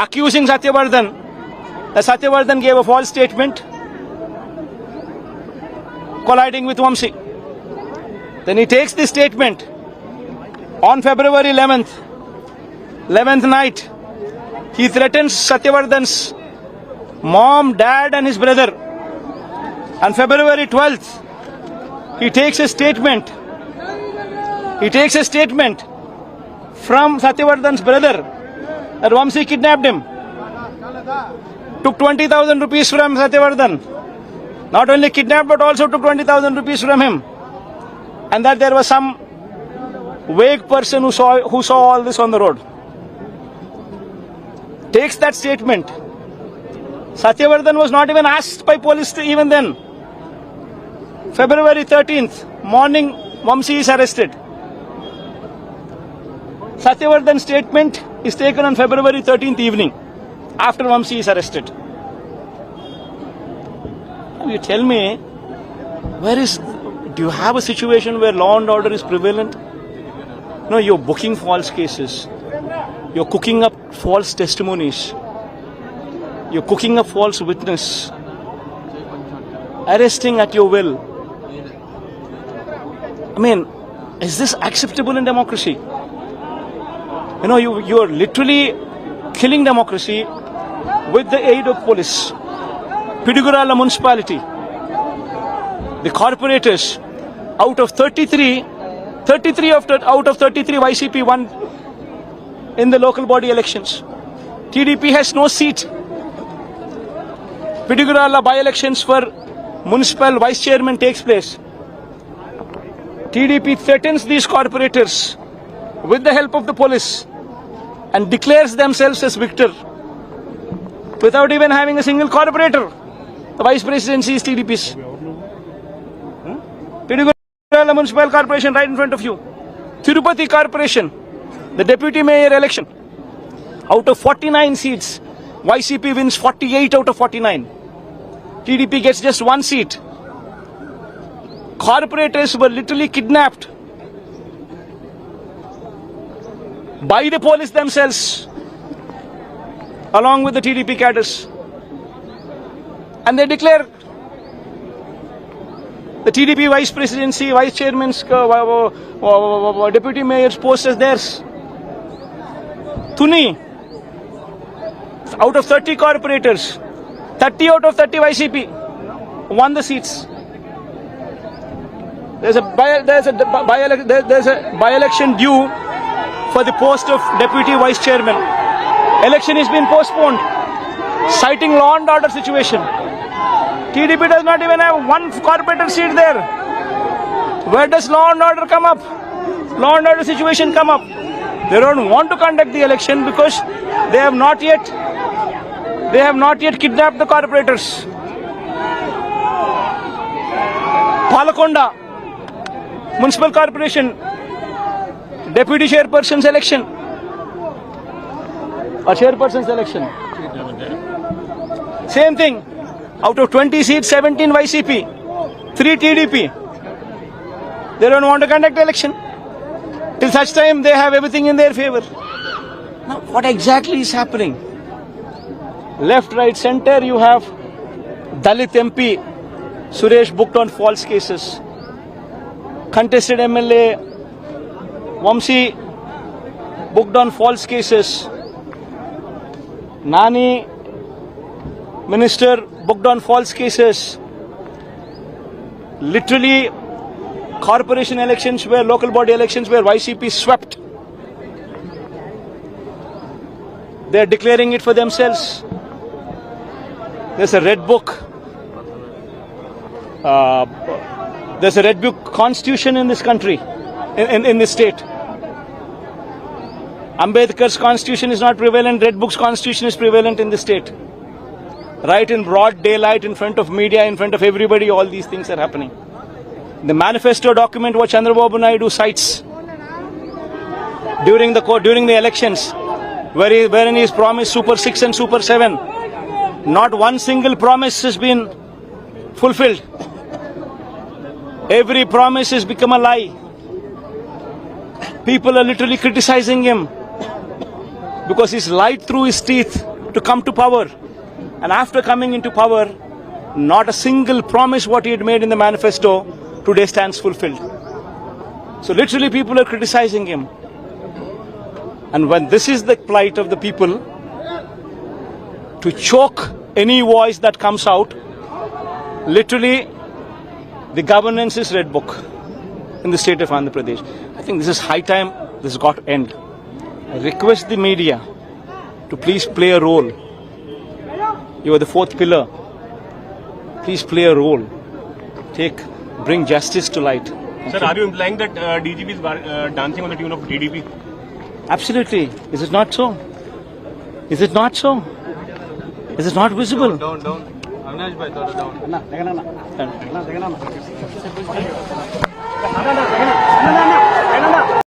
accusing Satyavardhan that Satyavardhan gave a false statement colliding with Vamsi. Then he takes this statement on February 11th night. He threatens Satyavardhan's mom, dad and his brother. On February 12th, he takes a statement. From Satyavardhan's brother that Vamsi kidnapped him. Took 20,000 rupees from Satyavardhan. Not only kidnapped but also took 20,000 rupees from him. And that there was some vague person who saw all this on the road. Takes that statement. Satyavardhan was not even asked by police even then. February 13th, morning, Vamsi is arrested. Satyavardhan's statement is taken on February 13th evening, after Vamsi is arrested. You tell me, do you have a situation where law and order is prevalent? No, you're booking false cases. You're cooking up false testimonies. You're cooking up false witness. Arresting at your will. I mean, is this acceptable in democracy? You know, you're literally killing democracy with the aid of police. Pidigurala municipality, the corporators, out of 33 YCP won in the local body elections. TDP has no seat. Pidigurala by-elections for municipal vice chairman takes place. TDP threatens these corporators with the help of the police and declares themselves as victor without even having a single corporator. The vice presidency is TDP's. Pidigurala Municipal Corporation right in front of you. Tirupati Corporation, the deputy mayor election. Out of 49 seats, YCP wins 48 out of 49. TDP gets just one seat. Corporators were literally kidnapped by the police themselves, along with the TDP cadres. And they declare the TDP vice presidency, vice chairman's, deputy mayor's post as theirs. Thuni, out of 30 corporators, 30 out of 30 YCP won the seats. There's a by-election due for the post of deputy vice chairman. Election has been postponed, citing law and order situation. TDP does not even have one corporator seat there. Where does law and order come up? Law and order situation come up. They don't want to conduct the election because they have not yet kidnapped the corporators. Palakonda Municipal Corporation deputy chairperson's election or chairperson's election. Same thing. Out of 20 seats, 17 YCP, 3 TDP. They don't want to conduct the election. Till such time, they have everything in their favor. Now, what exactly is happening? Left, right, center, you have Dalit MP, Suresh, booked on false cases. Contested MLA, Vamsi, booked on false cases. Nani, minister, booked on false cases. Literally, corporation elections where local body elections where YCP swept. They are declaring it for themselves. There's a red book. There's a red book constitution in this country, in this state. Ambedkar's constitution is not prevalent. Red book's constitution is prevalent in this state. Right in broad daylight, in front of media, in front of everybody, all these things are happening. The manifesto document what Chandrababu Naidu cites during the elections, wherein he has promised Super 6 and Super 7, not one single promise has been fulfilled. Every promise has become a lie. People are literally criticizing him because he's lied through his teeth. to come to power. And after coming into power, not a single promise what he had made in the manifesto today stands fulfilled. So literally people are criticizing him. And when this is the plight of the people, to choke any voice that comes out, literally the governance is red book in the state of Andhra Pradesh. I think this is high time this got to end. I request the media to please play a role. You are the fourth pillar. Please play a role. Bring justice to light. Sir, are you implying that DGP is dancing on the tune of DDP? Absolutely. Is it not so? Is it not so? Is it not visible? Down. Avinash bhai, thoda down.